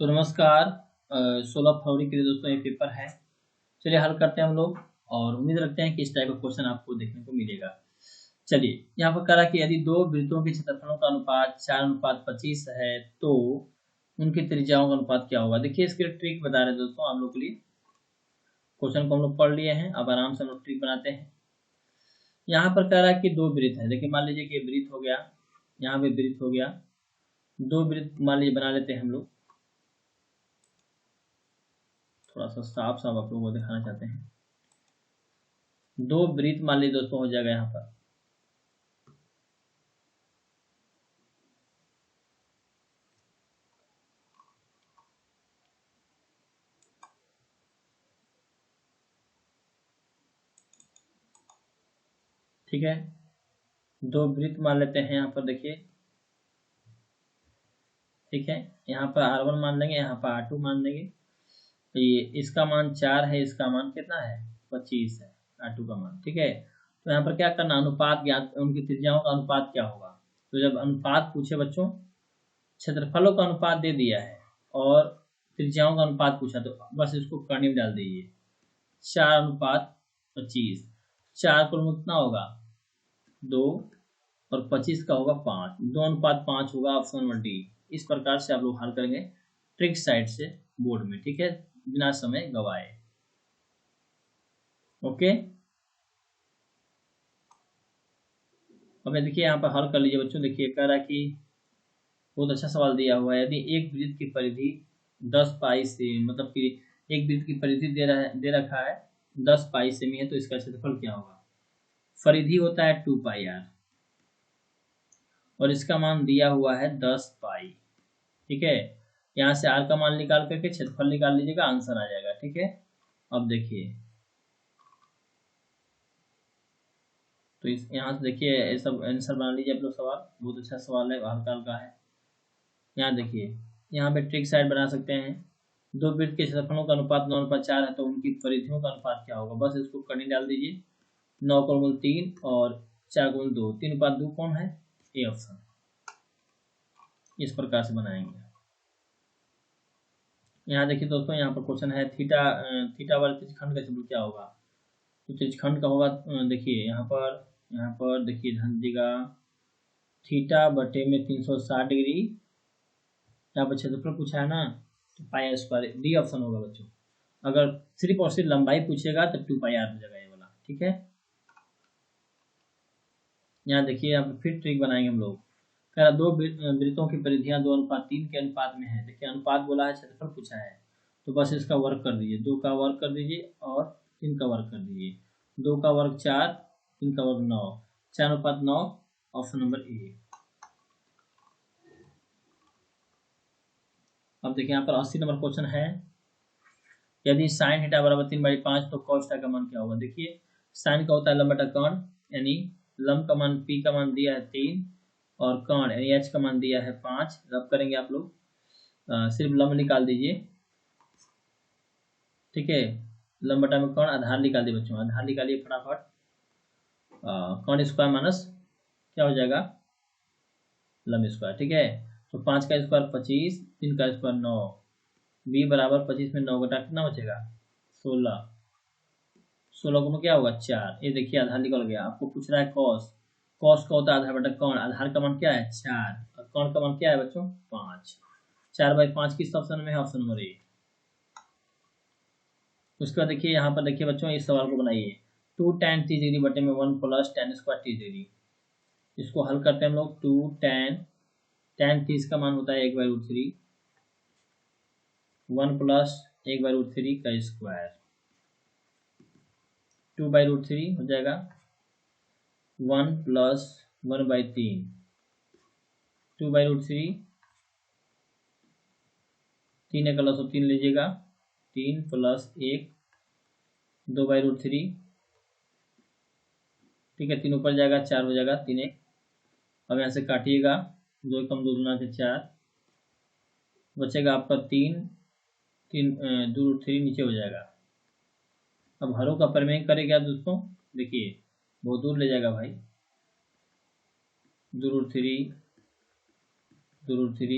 तो नमस्कार। 16 फरवरी के लिए दोस्तों ये पेपर है। चलिए हल करते हैं हम लोग और उम्मीद रखते हैं कि इस टाइप का क्वेश्चन आपको देखने को मिलेगा। चलिए यहाँ पर करा कि यदि दो वृत्तों के क्षेत्रफलों का अनुपात 4:25 है तो उनकी त्रिज्याओं का अनुपात क्या होगा। देखिए इसके लिए ट्रिक बता रहे हैं दोस्तों आप लोग के लिए। क्वेश्चन को हम लोग पढ़ लिए हैं, अब आराम से हम लोग ट्रिक बनाते हैं। यहाँ पर कह रहा है कि दो वृत्त है। देखिए मान लीजिए कि वृत्त हो गया, यहाँ पे वृत्त हो गया, दो वृत्त मान लीजिए बना लेते हैं हम लोग। थोड़ा सा साफ साफ आप लोगों को दिखाना चाहते हैं। दो वृत्त मान लीजिए दोस्तों हो जाएगा यहाँ पर। ठीक है, दो वृत्त मान लेते हैं यहाँ पर। देखिए ठीक है, यहाँ पर R1 मान लेंगे, यहाँ पर R2 मान लेंगे। तो ये इसका मान 4 है, इसका मान कितना है 25 है R2 का मान। ठीक है, तो यहाँ पर क्या करना, अनुपात ज्ञात, उनकी त्रिज्याओं का अनुपात क्या होगा। तो जब अनुपात पूछे बच्चों, क्षेत्रफलों का अनुपात दे दिया है और त्रिज्याओं का अनुपात पूछा, तो बस इसको करनी में डाल दीजिए 4:25। 4 को कितना होगा 2 और 25 का होगा 5, 2:5 होगा, ऑप्शन नंबर डी। इस प्रकार से आप लोग हल करेंगे ट्रिक साइड से बोर्ड में। ठीक है, बिना समय गवाए। ओके, अब देखिए यहाँ पर हल कर लीजिए बच्चों। देखिए कह रहा है कि बहुत अच्छा सवाल दिया हुआ है। यदि एक वृत्त की परिधि 10 पाई से, मतलब कि एक वृत्त की परिधि दे रखा है 10 पाई सेमी है, तो इसका क्षेत्रफल क्या होगा। परिधि होता है 2 पाई आर और इसका मान दिया हुआ है 10 पाई। ठीक है, यहाँ से आर का मान निकाल करके क्षेत्रफल निकाल लीजिएगा, आंसर आ जाएगा। ठीक है, अब देखिए तो इस यहाँ से देखिए ये सब आंसर बना लीजिए आप लोग। सवाल बहुत अच्छा सवाल है, हल्का हल्का है। यहाँ देखिए, यहाँ पे ट्रिक साइड बना सकते हैं। दो वृत्त के क्षेत्रफलों का अनुपात 9:4 है, तो उनकी परिधियों का अनुपात क्या होगा। बस इसको करनी डाल दीजिए। 9:3 और 4:2, 3:2 कौन है, ए ऑप्शन। इस प्रकार से बनाएंगे। यहाँ देखिए दोस्तों, यहाँ पर क्वेश्चन है थीटा वाले त्रिज्यखंड का क्षेत्रफल क्या होगा। तो त्रिज्यखंड का होगा, देखिए यहाँ पर देखिए ध्यान दीजिएगा, थीटा बटे में 360 डिग्री। यहाँ पर क्षेत्रफल पूछा है ना, तो पाई स्क्वायर, डी ऑप्शन होगा बच्चों। अगर सिर्फ और सिर्फ लंबाई पूछेगा तो 2 पाई आर हो जाएगा ये वाला। ठीक है, यहाँ देखिए यहाँ पर फिर ट्रिक बनाएंगे हम लोग। कह रहा दो वृत्तों की परिधियां 2:3 के अनुपात में है। देखिए अनुपात बोला है, क्षेत्रफल पूछा है, तो बस इसका वर्ग कर दीजिए। 2 का वर्ग कर दीजिए और 3 का वर्ग कर दीजिए। 2 का वर्ग 4, 3 का वर्ग 9, 4:9, ऑप्शन नंबर ए। अब देखिए यहाँ पर 80 नंबर क्वेश्चन है। यदि साइन थीटा बराबर 3/5 तो कॉस थीटा का मान क्या होगा। देखिए साइन का होता है लंब बटा कर्ण, यानी लंब का मान पी का मान दिया है 3 और कर्ण यानी एच का मान दिया है 5। रब करेंगे आप लोग, सिर्फ लंब निकाल दीजिए। ठीक है, लंब बटा में कर्ण, आधार निकाल दिए बच्चों, आधार निकालिए फटाफट। कर्ण स्क्वायर माइनस क्या हो जाएगा, लंब स्क्वायर। ठीक है, तो 5 का स्क्वायर 25, 3 का स्क्वायर 9, बी बराबर 25 में 9 घटा कितना बचेगा 16। 16 को क्या होगा 4। ये देखिए आधार निकल गया। आपको पूछ रहा है कॉस, कॉस का होता है आधार बटा कर्ण, आधार का मान क्या है 4 और कर्ण का मान क्या है बच्चों 5। 4/5 किस ऑप्शन में है, ऑप्शन नंबर ए। उसके बाद देखिए यहाँ पर देखिए बच्चों, इस सवाल को बनाइए। 2 tan 30 डिग्री बटे में 1 प्लस tan स्क्वायर 30 डिग्री। इसको हल करते हैं हम लोग। 2 tan 30 का मान होता है 1/√3, 1 प्लस 1/√3 का स्क्वायर, 2/√3 हो जाएगा, 1 प्लस 1/3, 2/√3, 3 एक लसो 3 लीजिएगा, 3 प्लस 1, 2/√3। ठीक है, 3 ऊपर जाएगा 4 हो जाएगा, 3 1। अब यहाँ से काटिएगा, 2 कम 2 दूना से 4, बचेगा आपका 3, 2√3 नीचे हो जाएगा। अब हरों का प्रमेय करेगा दोस्तों। देखिए बहुत दूर ले जाएगा भाई, 2√3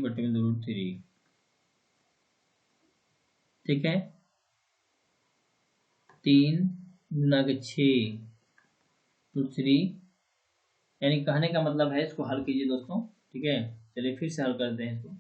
बटे में 2√3, ठीक है, 3 गुना के 6 3, यानी कहने का मतलब है, इसको हल कीजिए दोस्तों। ठीक है, चलिए फिर से हल करते हैं इसको।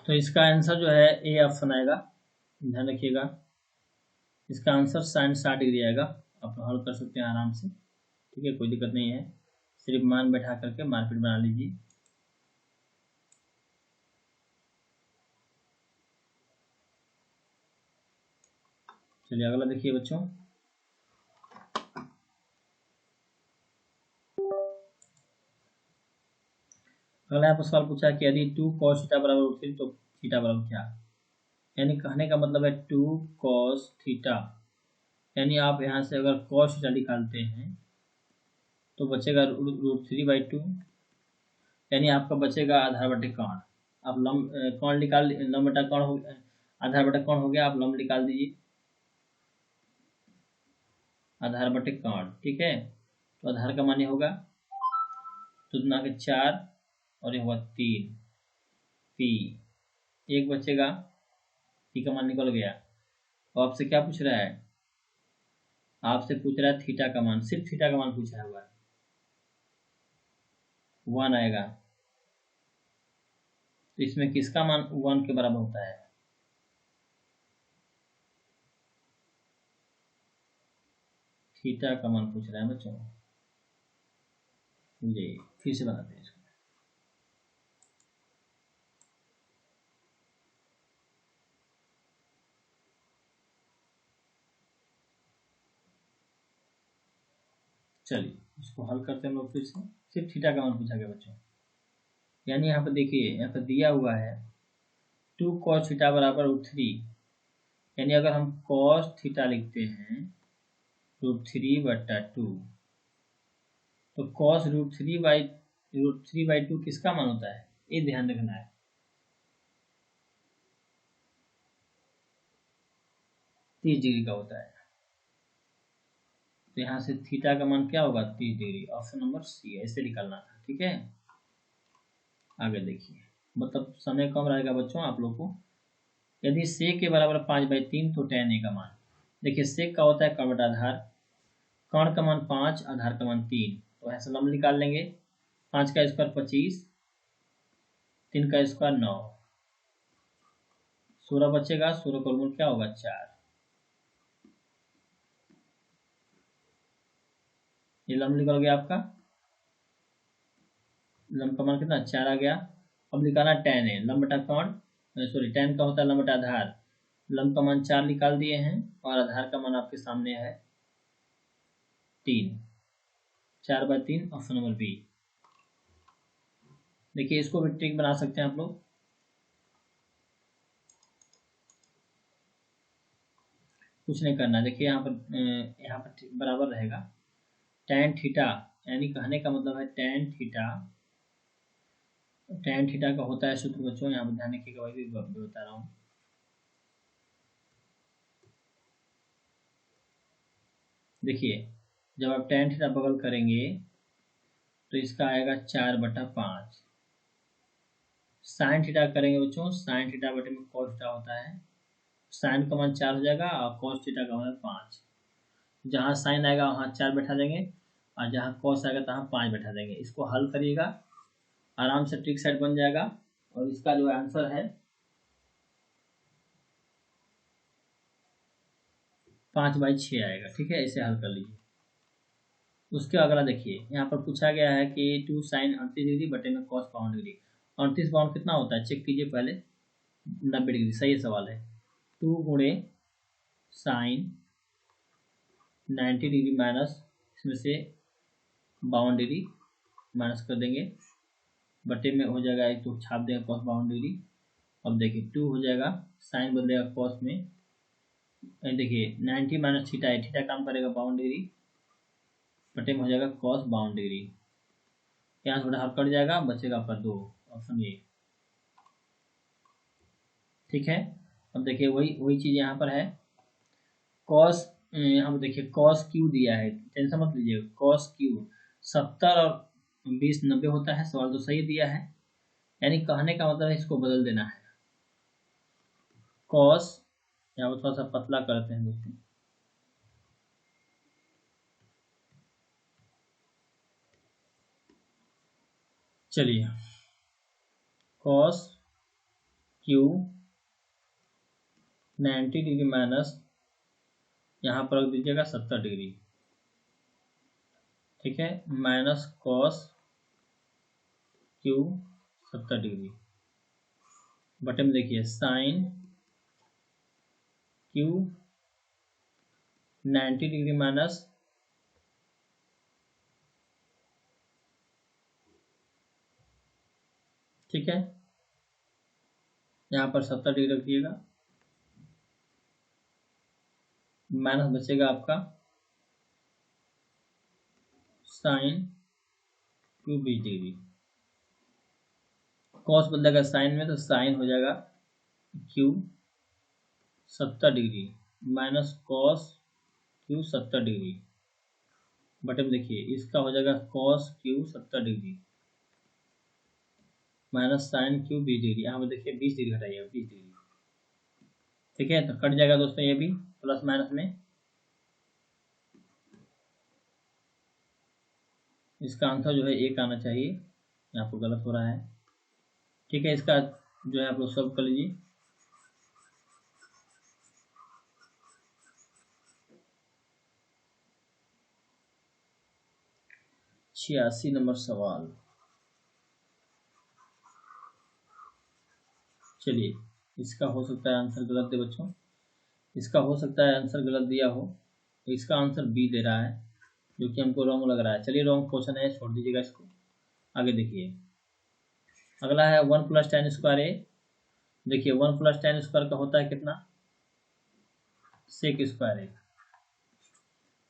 तो इसका आंसर जो है ए ऑप्शन आएगा, ध्यान रखिएगा। इसका आंसर साइन 60 डिग्री आएगा। आप हल कर सकते हैं आराम से, ठीक है, कोई दिक्कत नहीं है। सिर्फ मान बैठा करके मार्केट बना लीजिए। चलिए अगला देखिए बच्चों। अगला यहाँ पर सवाल पूछा कि यदि 2 cos थीटा बराबर थ्री तो थीटा बराबर क्या। यानी कहने का मतलब है 2 cos थीटा, यानी आप यहाँ से अगर cos थीटा निकालते हैं तो बचेगा √3/2, यानी आपका बचेगा आधार बटे कौण। आप लंब कौण निकाल, लंब बटा कौण हो, आधार बटे कौण हो गया, आप लंब निकाल दीजिए, आधार बटे कौण। ठीक है, तो आधार का मान ये होगा 2 दूना के 4 और ये हुआ 3 पी, एक बचेगा, पी का मान निकल गया। तो आपसे क्या पूछ रहा है, आपसे पूछ रहा है थीटा का मान, सिर्फ थीटा का मान पूछा हुआ है, 1 आएगा। तो इसमें किसका मान 1 के बराबर होता है, थीटा का मान पूछ रहा है बच्चों। जी फिर से बनाते हैं इसको। चलिए इसको हल करते हैं हम लोग फिर से। सिर्फ थीटा का मान पूछा गया बच्चों, यानी यहाँ पर देखिए, यहाँ पर दिया हुआ है 2 cos थीटा बराबर √3, यानी अगर हम cos थीटा लिखते हैं √3/2, तो cos √3/2 किसका मान होता है, ये ध्यान रखना है। 30 डिग्री का होता है। तो यहाँ से थीटा का मान क्या होगा, 30 डिग्री। ऑप्शन नंबर सी है, ऐसे निकालना था। ठीक है, आगे देखिए, मतलब समय कम रहेगा बच्चों आप लोग को। यदि सेक के बराबर 5/3 तो tan a का मान। देखिए सेक का होता है कर्ण बटा आधार, कर्ण का मान 5, आधार का मान 3, तो ऐसा लंब निकाल लेंगे। 5 का स्क्वायर 25, 3 का स्क्वायर 9, 16 बचेगा, 16 का वर्गमूल क्या होगा 4। ये लंब निकल गया आपका, लंब का मान कितना 4 आ गया। अब निकालना tan a, लंब बटा कर्ण, सॉरी tan का होता है लंब बटा आधार, लंब का मान 4 निकाल दिए हैं और आधार का मान आपके सामने है 3, 4/3, ऑप्शन नंबर बी। देखिए इसको भी ट्रिक बना सकते हैं आप लोग। कुछ नहीं करना, देखिए यहाँ पर बराबर रहेगा tan थीटा, यानी कहने का मतलब है tan थीटा का होता है सूत्र बच्चों, यहाँ पर ध्यान रखिएगा, वही भी बता रहा हूँ। देखिए जब आप tan थीटा बगल करेंगे तो इसका आएगा 4/5। साइन थीटा करेंगे बच्चों, साइन थीटा बटे में cos थीटा होता है, साइन का मान 4 हो जाएगा और cos थीटा का मान 5। जहाँ साइन आएगा वहाँ 4 बैठा देंगे और जहाँ cos आएगा तहाँ 5 बैठा देंगे। इसको हल करिएगा, आराम से ट्रिक सेट बन जाएगा और इसका जो आंसर है 5/6 आएगा। ठीक है, इसे हल कर लीजिए। उसके अगला देखिए, यहाँ पर पूछा गया है कि 2 sin 38 डिग्री बटे में cos 52 डिग्री। 38 बाउंड कितना होता है चेक कीजिए पहले, 90 डिग्री। सही सवाल है, 2 गुणे साइन 90 डिग्री माइनस इसमें से 52 डिग्री माइनस कर देंगे, बटे में हो जाएगा, एक तो छाप देगा cos 52 डिग्री। अब देखिए 2 हो जाएगा, साइन बदलेगा cos में, देखिए 90 माइनस थीटा है, थीटा काम करेगा 52 डिग्री, बटे में हो जाएगा कॉस 52 डिग्री। यहाँ से थोड़ा हाफ कट जाएगा, बचेगा आपका 2, ऑप्शन ए। ठीक है, अब देखिए वही वही चीज़ यहाँ पर है। कॉस, यहाँ पर देखिए कॉस क्यू दिया है, टेंशन मत लीजिए। कॉस क्यू 70 और 20 90 होता है, सवाल तो सही दिया है, यानी कहने का मतलब है इसको बदल देना है। कॉस, यहाँ पर थोड़ा सा पतला करते हैं दोस्तों, चलिए कॉस क्यू 90 डिग्री माइनस यहाँ पर रख दीजिएगा 70 डिग्री, ठीक है, माइनस कॉस क्यू 70 डिग्री, बटे में देखिए साइन क्यू 90 डिग्री माइनस ठीक है, यहाँ पर 70 डिग्री रखिएगा, माइनस बचेगा आपका साइन क्यू 20 डिग्री, कॉस बदलेगा साइन में तो साइन हो जाएगा Q 70 degree minus cos Q 70 degree, बटे में देखिए इसका हो जाएगा cos Q 70 degree minus sine Q 20 degree, यहाँ पर देखिए 20 डिग्री घटाइएगा 20 डिग्री, ठीक है, तो कट जाएगा दोस्तों ये भी प्लस माइनस में। इसका आंसर जो है एक आना चाहिए, यहाँ पर गलत हो रहा है, ठीक है, इसका जो है आप लोग सॉल्व कर लीजिए। छियासी नंबर सवाल, चलिए इसका हो सकता है आंसर गलत दे बच्चों, इसका हो सकता है आंसर गलत दिया हो, तो इसका आंसर बी दे रहा है, जो कि हमको रॉन्ग लग रहा है। चलिए रॉन्ग क्वेश्चन है, छोड़ दीजिएगा इसको, आगे देखिए। अगला है 1 प्लस टेन स्क्वायर ए, देखिए 1 प्लस टेन स्क्वायर का होता है कितना, सेक स्क्वायर ए,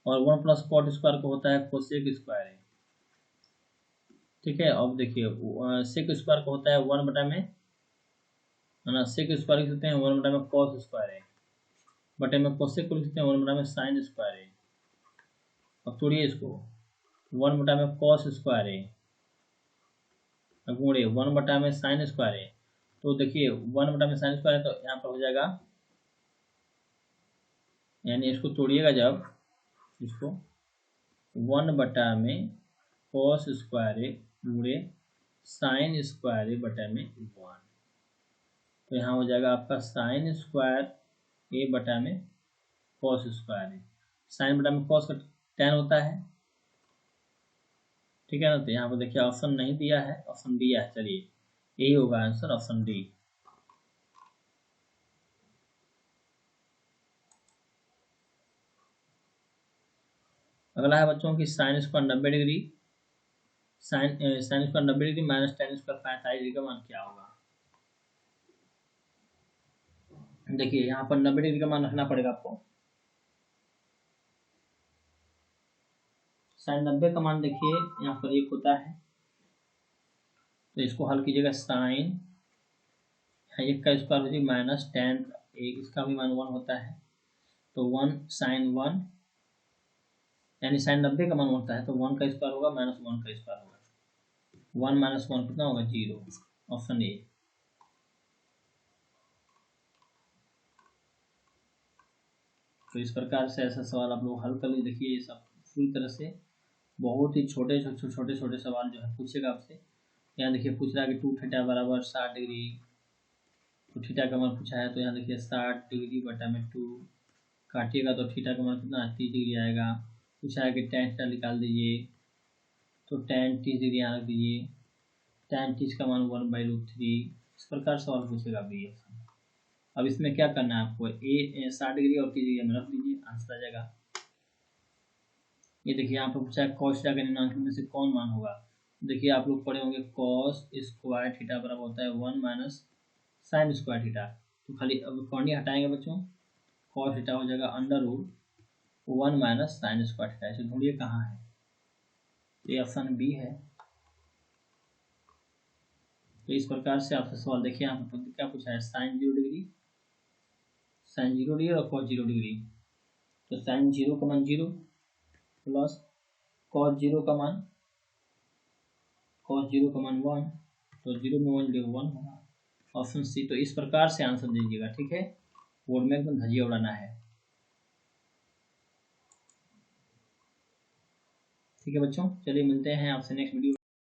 और 1 प्लस कॉट स्क्वायर का होता है कोसेक स्क्वायर ए, ठीक है। अब देखिए सेक स्क्वायर का होता है 1 बटा में, है ना, सेक स्क्वायर लिख सकते हैं 1 बटा में कॉस स्क्वायर है, बटे में कोसेक को लिख सकते हैं 1 बटा में साइन स्क्वायर है। अब तोड़िए इसको, 1 बटा में कॉस स्क्वायर है गुणे 1 बटा में साइन स्क्वायर है, तो देखिए 1 बटा में साइन स्क्वायर है तो यहाँ पर हो जाएगा, यानी इसको तोड़िएगा जब, इसको 1 बटा में कॉस स्क्वायर है गुणे साइन स्क्वायर है बटा में 1, तो यहाँ हो जाएगा आपका साइन स्क्वायर ए बटा में कॉस स्क्वायर है, साइन बटा में कॉस का tan होता है, ठीक है ना। तो यहाँ पर देखिए ऑप्शन नहीं दिया है, ऑप्शन दिया है, चलिए यही होगा आंसर, ऑप्शन डी। अगला है बच्चों की sine square 90 degree, sine square 90 degree minus ten square 45 degree का मान क्या होगा। देखिए यहाँ पर 90 डिग्री का मान रखना पड़ेगा आपको, साइन 90 का मान देखिए यहाँ पर 1 होता है, तो इसको हल कीजिएगा, साइन 1 का स्क्वायर हो जाएगा माइनस टेन, इसका भी मान 1 होता है, तो 1 साइन 1, यानी साइन 90 का मान होता है तो 1 का स्क्वायर होगा माइनस 1 का स्क्वायर होगा, 1 माइनस 1 कितना होगा 0, ऑप्शन ए। तो इस प्रकार से ऐसा सवाल आप लोग हल कर लीजिए। देखिए ये सब पूरी तरह से बहुत ही छोटे छोटे छोटे सवाल जो है पूछेगा आपसे। यहाँ देखिए पूछ रहा है कि 2 थीटा बराबर 60 डिग्री, तो थीटा का मान पूछा है, तो यहाँ देखिए 60 डिग्री बटा में 2 काटिएगा तो थीटा का मान कितना 30 डिग्री आएगा। पूछा है कि tan थीटा निकाल दीजिए, तो tan 30 डिग्री यहाँ रख दीजिए, tan 30 का मान 1/√3, इस प्रकार सवाल पूछेगा बी ऑप्शन। अब इसमें क्या करना है आपको, ए 60 डिग्री और 30 डिग्री में रख दीजिए, आंसर आ जाएगा। ये देखिए यहाँ पर पूछा है कॉस थीटा के निम्नलिखित में से कौन मान होगा। देखिए आप लोग पढ़े होंगे कॉस स्क्वायर थीटा बराबर होता है 1 माइनस साइन स्क्वायर थीटा, तो खाली अब कौन हटाएंगे बच्चों, कॉस थीटा हो जाएगा under root 1 minus sine square theta. इसे ढूंढिए कहाँ है, ये ऑप्शन बी है। तो इस प्रकार से आपसे सवाल देखिए यहाँ पर क्या पूछा है, साइन 0 डिग्री, साइन 0 डिग्री और कॉस 0 डिग्री। तो साइन 0 का मान 0 प्लस कॉस 0 का मान 1, तो 0 में 1 1 होगा, ऑप्शन सी। तो इस प्रकार से आंसर दीजिएगा, ठीक है, बोर्ड में एकदम धजिया उड़ाना है। ठीक है बच्चों, चलिए मिलते हैं आपसे नेक्स्ट वीडियो।